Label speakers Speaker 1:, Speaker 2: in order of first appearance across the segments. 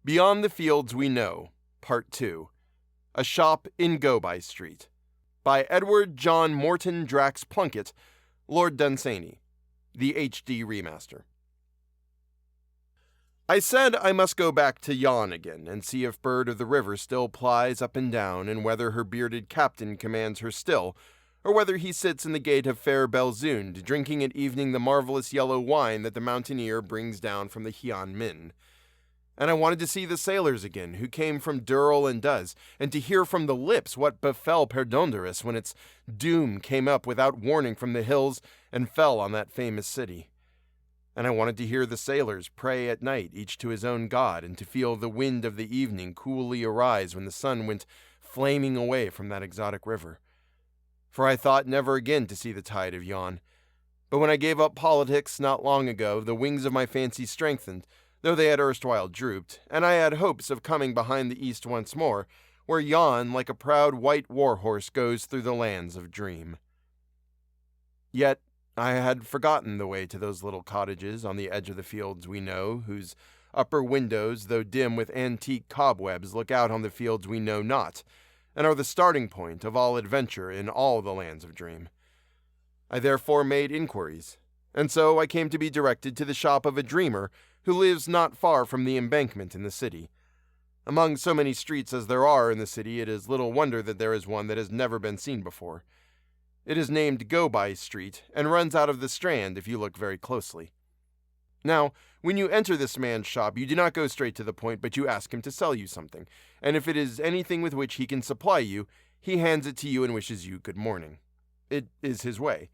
Speaker 1: Beyond the Fields We Know, Part 2. A Shop in Go-By Street. By Edward John Morton Drax Plunkett, Lord Dunsany. The HD Remaster. I said I must go back to Yon again, and see if Bird of the River still plies up and down, and whether her bearded captain commands her still, or whether he sits in the gate of fair Belzunde, drinking at evening the marvelous yellow wine that the mountaineer brings down from the Hian Min. And I wanted to see the sailors again, who came from Durl and Duz, and to hear from the lips what befell Perdóndaris when its doom came up without warning from the hills and fell on that famous city. And I wanted to hear the sailors pray at night, each to his own god, and to feel the wind of the evening coolly arise when the sun went flaming away from that exotic river. For I thought never again to see the tide of Yon. But when I gave up politics not long ago, the wings of my fancy strengthened, though they had erstwhile drooped, and I had hopes of coming behind the east once more, where Yon, like a proud white war-horse, goes through the lands of dream. Yet I had forgotten the way to those little cottages on the edge of the fields we know, whose upper windows, though dim with antique cobwebs, look out on the fields we know not, and are the starting point of all adventure in all the lands of dream. I therefore made inquiries, and so I came to be directed to the shop of a dreamer who lives not far from the embankment in the city. Among so many streets as there are in the city, it is little wonder that there is one that has never been seen before. It is named Go-By Street, and runs out of the Strand if you look very closely. Now, when you enter this man's shop, you do not go straight to the point, but you ask him to sell you something, and if it is anything with which he can supply you, he hands it to you and wishes you good morning. It is his way.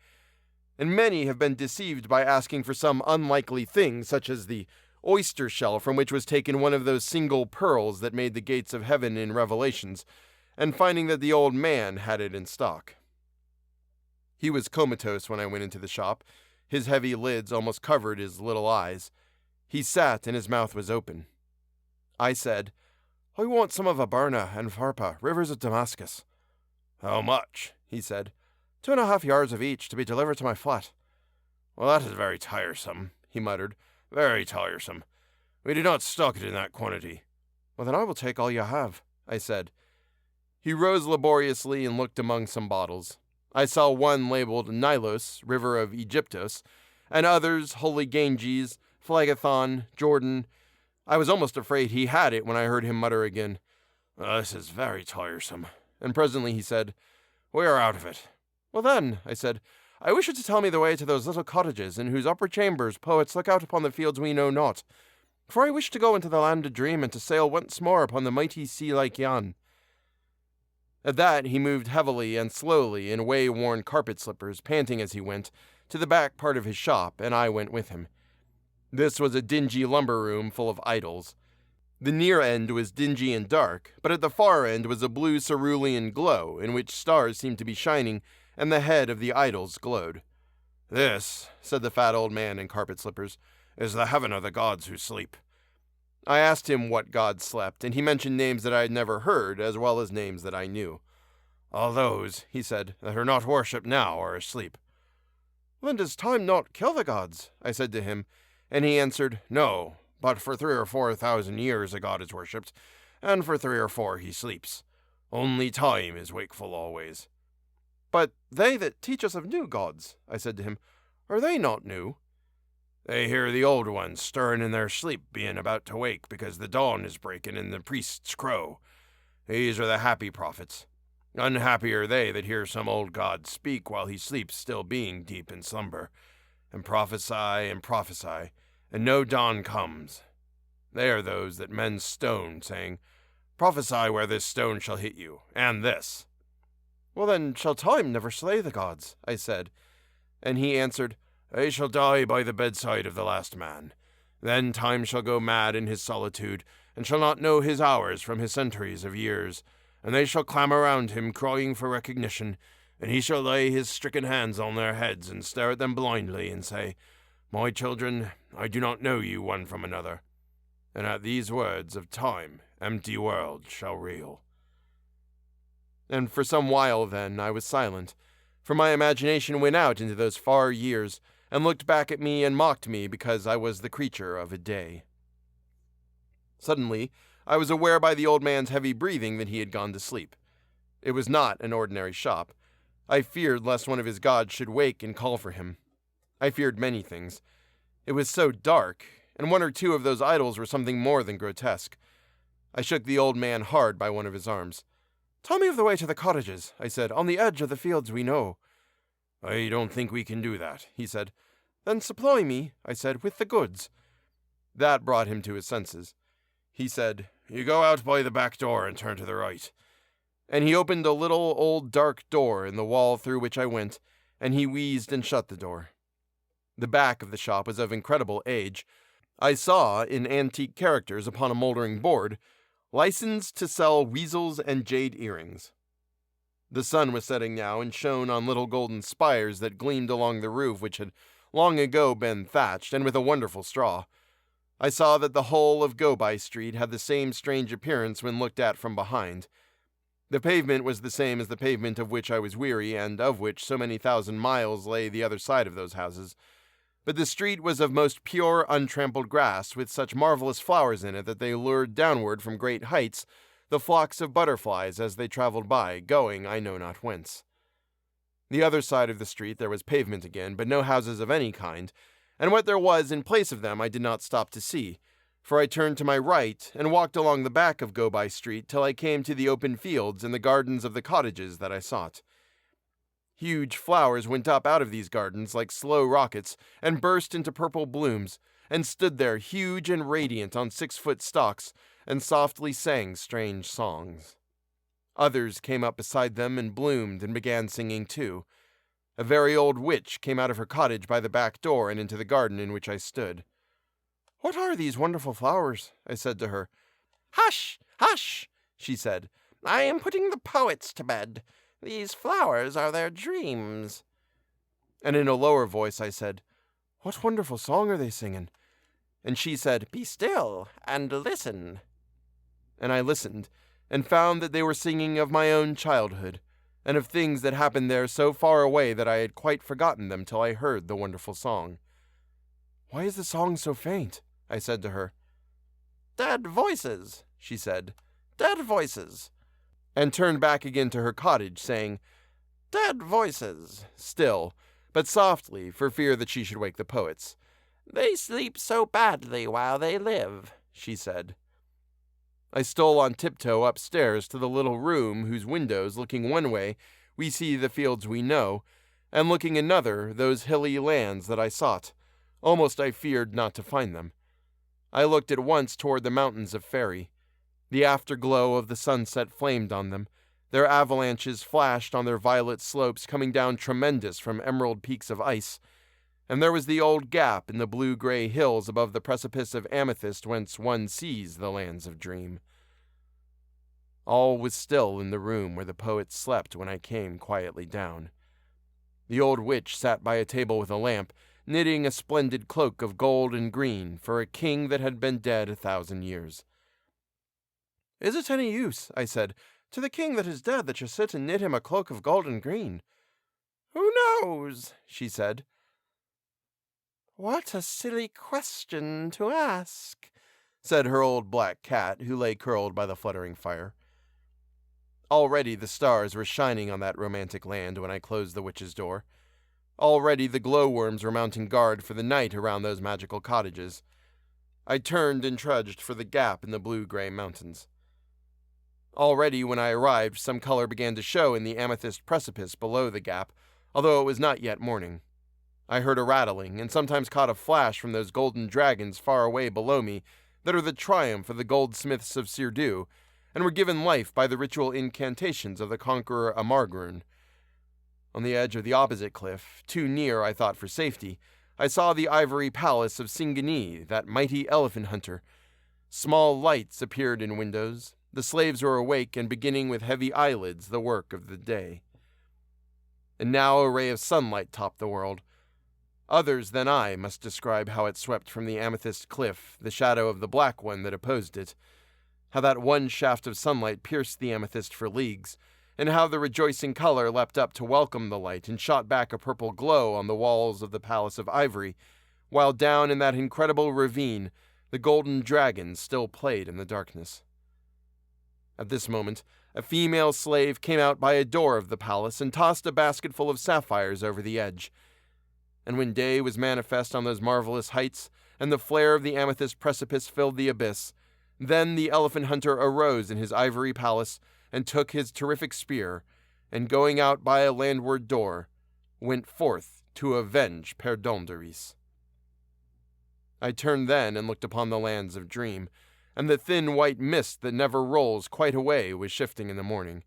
Speaker 1: And many have been deceived by asking for some unlikely thing, such as the oyster shell from which was taken one of those single pearls that made the gates of heaven in Revelations, and finding that the old man had it in stock. He was comatose when I went into the shop. His heavy lids almost covered his little eyes. He sat and his mouth was open. I said, "I want some of Abarna and Pharpa, rivers of Damascus." "How much?" he said. 2.5 yards of each, to be delivered to my flat." "Well, that is very tiresome," he muttered. "Very tiresome. We do not stock it in that quantity." "Well, then I will take all you have," I said. He rose laboriously and looked among some bottles. I saw one labeled Nilos, River of Egyptos, and others Holy Ganges, Phlegethon, Jordan. I was almost afraid he had it when I heard him mutter again, "This is very tiresome." And presently he said, "We are out of it." "Well then," I said, "I wish you to tell me the way to those little cottages in whose upper chambers poets look out upon the fields we know not, for I wish to go into the land of dream and to sail once more upon the mighty sea like Yan." At that he moved heavily and slowly in way-worn carpet slippers, panting as he went, to the back part of his shop, and I went with him. This was a dingy lumber room full of idols. The near end was dingy and dark, but at the far end was a blue cerulean glow, in which stars seemed to be shining, and the head of the idols glowed. "This," said the fat old man in carpet slippers, "is the heaven of the gods who sleep." I asked him what gods slept, and he mentioned names that I had never heard, as well as names that I knew. "All those," he said, "that are not worshipped now are asleep." "Then does time not kill the gods?" I said to him, and he answered, "No, but for 3,000 or 4,000 years a god is worshipped, and for 3 or 4 he sleeps. Only time is wakeful always." "But they that teach us of new gods," I said to him, "are they not new?" "They hear the old ones stirring in their sleep, being about to wake, because the dawn is breaking and the priests crow. These are the happy prophets. Unhappy are they that hear some old god speak while he sleeps, still being deep in slumber, and prophesy, and no dawn comes. They are those that men stone, saying, 'Prophesy where this stone shall hit you, and this.'" "Well then, shall time never slay the gods?" I said. And he answered, "They shall die by the bedside of the last man. Then time shall go mad in his solitude, and shall not know his hours from his centuries of years. And they shall clamor round him, crying for recognition, and he shall lay his stricken hands on their heads and stare at them blindly and say, 'My children, I do not know you one from another.' And at these words of time, empty world shall reel." And for some while then I was silent, for my imagination went out into those far years, and looked back at me and mocked me because I was the creature of a day. Suddenly, I was aware by the old man's heavy breathing that he had gone to sleep. It was not an ordinary shop. I feared lest one of his gods should wake and call for him. I feared many things. It was so dark, and one or two of those idols were something more than grotesque. I shook the old man hard by one of his arms. "Tell me of the way to the cottages," I said, "on the edge of the fields we know." "I don't think we can do that," he said. "Then supply me," I said, "with the goods." That brought him to his senses. He said, "You go out by the back door and turn to the right." And he opened a little old dark door in the wall through which I went, and he wheezed and shut the door. The back of the shop was of incredible age. I saw, in antique characters upon a moldering board, "Licensed to sell weasels and jade earrings." The sun was setting now and shone on little golden spires that gleamed along the roof which had long ago been thatched, and with a wonderful straw. I saw that the whole of Go-By Street had the same strange appearance when looked at from behind. The pavement was the same as the pavement of which I was weary, and of which so many thousand miles lay the other side of those houses. But the street was of most pure, untrampled grass, with such marvelous flowers in it that they lured downward from great heights the flocks of butterflies as they traveled by, going I know not whence. The other side of the street there was pavement again, but no houses of any kind, and what there was in place of them I did not stop to see, for I turned to my right and walked along the back of Go-By Street till I came to the open fields and the gardens of the cottages that I sought. Huge flowers went up out of these gardens like slow rockets and burst into purple blooms, and stood there huge and radiant on 6-foot stalks, and softly sang strange songs. Others came up beside them and bloomed and began singing too. A very old witch came out of her cottage by the back door and into the garden in which I stood. "What are these wonderful flowers?" I said to her. "Hush, hush," she said. "I am putting the poets to bed. These flowers are their dreams." And in a lower voice I said, "What wonderful song are they singing?" And she said, "Be still and listen." And I listened, and found that they were singing of my own childhood, and of things that happened there so far away that I had quite forgotten them till I heard the wonderful song. "Why is the song so faint?" I said to her. "Dead voices," she said, "dead voices," and turned back again to her cottage, saying, "Dead voices," still, but softly, for fear that she should wake the poets. "They sleep so badly while they live," she said. I stole on tiptoe upstairs to the little room whose windows, looking one way, we see the fields we know, and looking another, those hilly lands that I sought. Almost I feared not to find them. I looked at once toward the mountains of Faery. The afterglow of the sunset flamed on them. Their avalanches flashed on their violet slopes, coming down tremendous from emerald peaks of ice. And there was the old gap in the blue-gray hills above the precipice of amethyst whence one sees the lands of dream. All was still in the room where the poet slept when I came quietly down. The old witch sat by a table with a lamp, knitting a splendid cloak of gold and green for a king that had been dead 1,000 years. "Is it any use," I said, "to the king that is dead that you sit and knit him a cloak of gold and green?" "Who knows?" she said. "What a silly question to ask," said her old black cat, who lay curled by the fluttering fire. Already the stars were shining on that romantic land when I closed the witch's door. Already the glowworms were mounting guard for the night around those magical cottages. I turned and trudged for the gap in the blue-gray mountains. Already when I arrived, some color began to show in the amethyst precipice below the gap, although it was not yet morning. I heard a rattling, and sometimes caught a flash from those golden dragons far away below me that are the triumph of the goldsmiths of Sirdu, and were given life by the ritual incantations of the conqueror Amargrun. On the edge of the opposite cliff, too near, I thought, for safety, I saw the ivory palace of Singani, that mighty elephant hunter. Small lights appeared in windows. The slaves were awake and beginning with heavy eyelids the work of the day. And now a ray of sunlight topped the world. Others than I must describe how it swept from the amethyst cliff, the shadow of the black one that opposed it, how that one shaft of sunlight pierced the amethyst for leagues, and how the rejoicing color leapt up to welcome the light and shot back a purple glow on the walls of the palace of ivory, while down in that incredible ravine The golden dragon still played in the darkness. At this moment, a female slave came out by a door of the palace and tossed a basket full of sapphires over the edge. And when day was manifest on those marvelous heights, and the flare of the amethyst precipice filled the abyss, then the elephant hunter arose in his ivory palace and took his terrific spear, and going out by a landward door, went forth to avenge Perdóndaris. I turned then and looked upon the lands of Dream, and the thin white mist that never rolls quite away was shifting in the morning.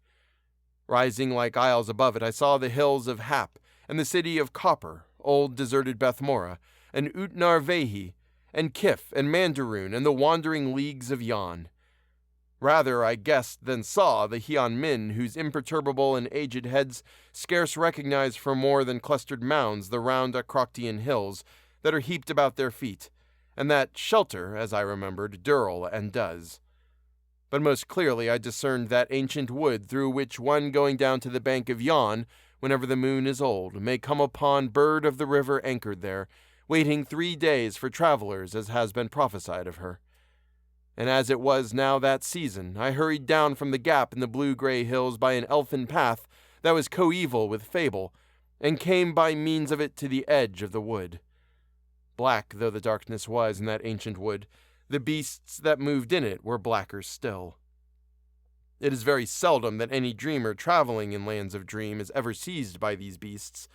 Speaker 1: Rising like isles above it, I saw the hills of Hap, and the city of Copper, old deserted Bethmora, and Utnarvehi, and Kif, and Mandaroon, and the wandering leagues of Yon. Rather I guessed than saw the Hian Min, whose imperturbable and aged heads scarce recognize for more than clustered mounds the round Acroctian hills that are heaped about their feet, and that shelter, as I remembered, Durl and Duz. But most clearly I discerned that ancient wood through which one going down to the bank of Yon, whenever the moon is old, may come upon Bird of the River anchored there, waiting 3 days for travelers, as has been prophesied of her. And as it was now that season, I hurried down from the gap in the blue-gray hills by an elfin path that was coeval with fable, and came by means of it to the edge of the wood. Black though the darkness was in that ancient wood, the beasts that moved in it were blacker still. It is very seldom that any dreamer traveling in lands of dream is ever seized by these beasts,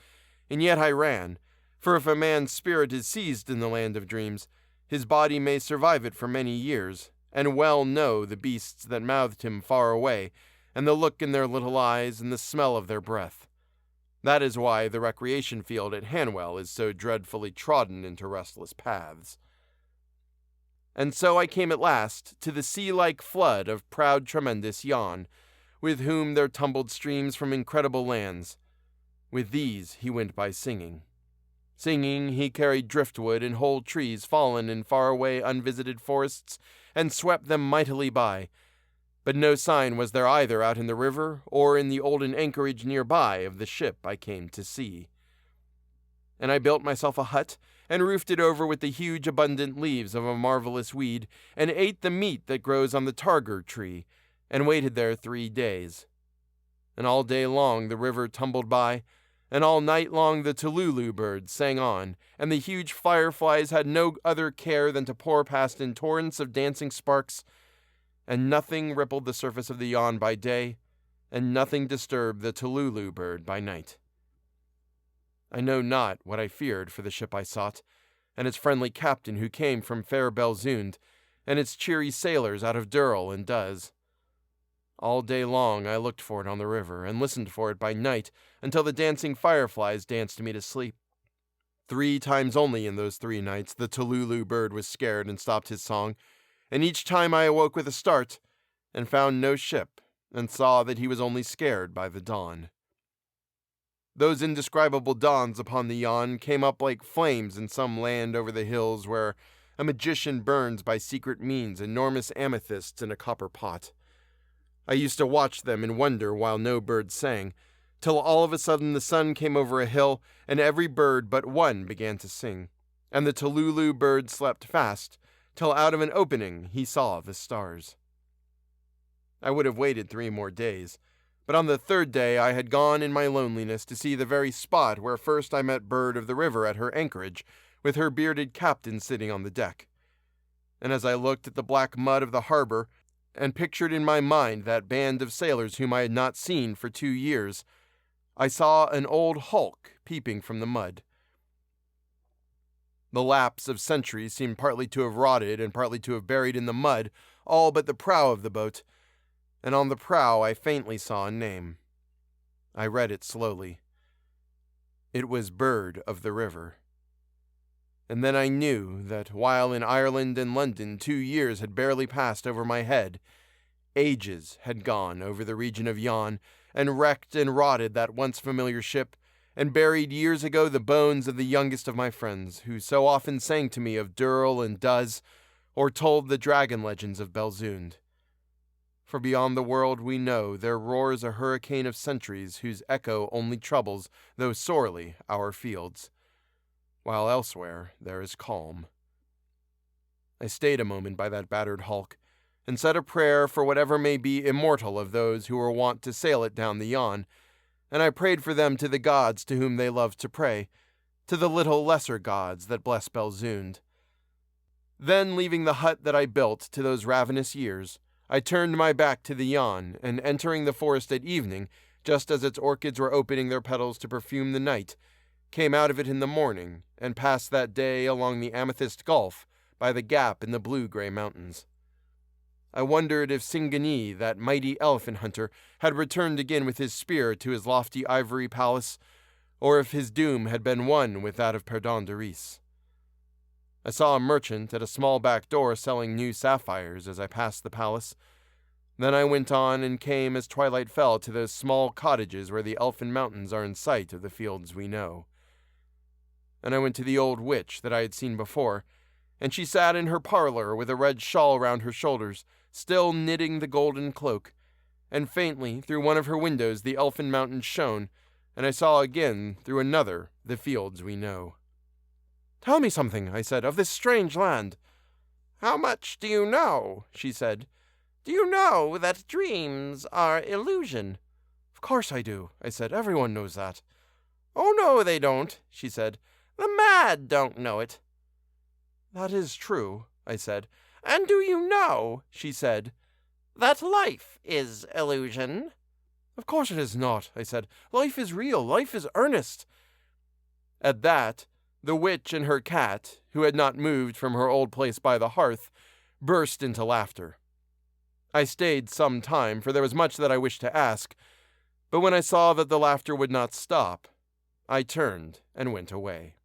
Speaker 1: and yet I ran, for if a man's spirit is seized in the land of dreams, his body may survive it for many years, and well know the beasts that mouthed him far away, and the look in their little eyes, and the smell of their breath. That is why the recreation field at Hanwell is so dreadfully trodden into restless paths. And so I came at last to the sea-like flood of proud tremendous Yon, with whom there tumbled streams from incredible lands. With these he went by singing. Singing, he carried driftwood and whole trees fallen in far-away unvisited forests, and swept them mightily by. But no sign was there either out in the river, or in the olden anchorage nearby of the ship I came to see. And I built myself a hut, and roofed it over with the huge abundant leaves of a marvelous weed, and ate the meat that grows on the targar tree, and waited there 3 days. And all day long the river tumbled by, and all night long the Tululu birds sang on, and the huge fireflies had no other care than to pour past in torrents of dancing sparks, and nothing rippled the surface of the Yon by day, and nothing disturbed the Tululu bird by night. I know not what I feared for the ship I sought, and its friendly captain who came from fair Belzund, and its cheery sailors out of Durl and Duz. All day long I looked for it on the river, and listened for it by night, until the dancing fireflies danced me to sleep. 3 times only in those 3 nights the Tululu bird was scared and stopped his song, and each time I awoke with a start, and found no ship, and saw that he was only scared by the dawn. Those indescribable dawns upon the Yon came up like flames in some land over the hills where a magician burns by secret means enormous amethysts in a copper pot. I used to watch them and wonder while no bird sang, till all of a sudden the sun came over a hill, and every bird but one began to sing, and the Tululu bird slept fast, till out of an opening he saw the stars. I would have waited 3 more days, but on the 3rd day I had gone in my loneliness to see the very spot where first I met Bird of the River at her anchorage, with her bearded captain sitting on the deck. And as I looked at the black mud of the harbor, and pictured in my mind that band of sailors whom I had not seen for 2 years, I saw an old hulk peeping from the mud. The lapse of centuries seemed partly to have rotted and partly to have buried in the mud all but the prow of the boat, and on the prow I faintly saw a name. I read it slowly. It was Bird of the River. And then I knew that while in Ireland and London 2 years had barely passed over my head, ages had gone over the region of Yon, and wrecked and rotted that once familiar ship, and buried years ago the bones of the youngest of my friends, who so often sang to me of Durl and Duz, or told the dragon legends of Belzund. For beyond the world we know there roars a hurricane of centuries whose echo only troubles, though sorely, our fields, while elsewhere there is calm. I stayed a moment by that battered hulk, and said a prayer for whatever may be immortal of those who were wont to sail it down the Yann, and I prayed for them to the gods to whom they loved to pray, to the little lesser gods that bless Belzoond. Then, leaving the hut that I built to those ravenous years, I turned my back to the Yann, and entering the forest at evening, just as its orchids were opening their petals to perfume the night, came out of it in the morning, and passed that day along the Amethyst Gulf by the gap in the blue-gray mountains. I wondered if Singanee, that mighty elephant hunter, had returned again with his spear to his lofty ivory palace, or if his doom had been one with that of Perdóndaris. I saw a merchant at a small back door selling new sapphires as I passed the palace. Then I went on and came as twilight fell to those small cottages where the elfin mountains are in sight of the fields we know. And I went to the old witch that I had seen before, and she sat in her parlor with a red shawl round her shoulders, still knitting the golden cloak, and faintly through one of her windows the elfin mountains shone, and I saw again through another the fields we know. "Tell me something," I said, "of this strange land." "How much do you know?" she said. "Do you know that dreams are illusion?" "Of course I do," I said. "Everyone knows that." "Oh, no, they don't," she said. "The mad don't know it." "That is true," I said. "And do you know," she said, "that life is illusion?" "Of course it is not," I said. "Life is real. Life is earnest." At that, the witch and her cat, who had not moved from her old place by the hearth, burst into laughter. I stayed some time, for there was much that I wished to ask, but when I saw that the laughter would not stop, I turned and went away.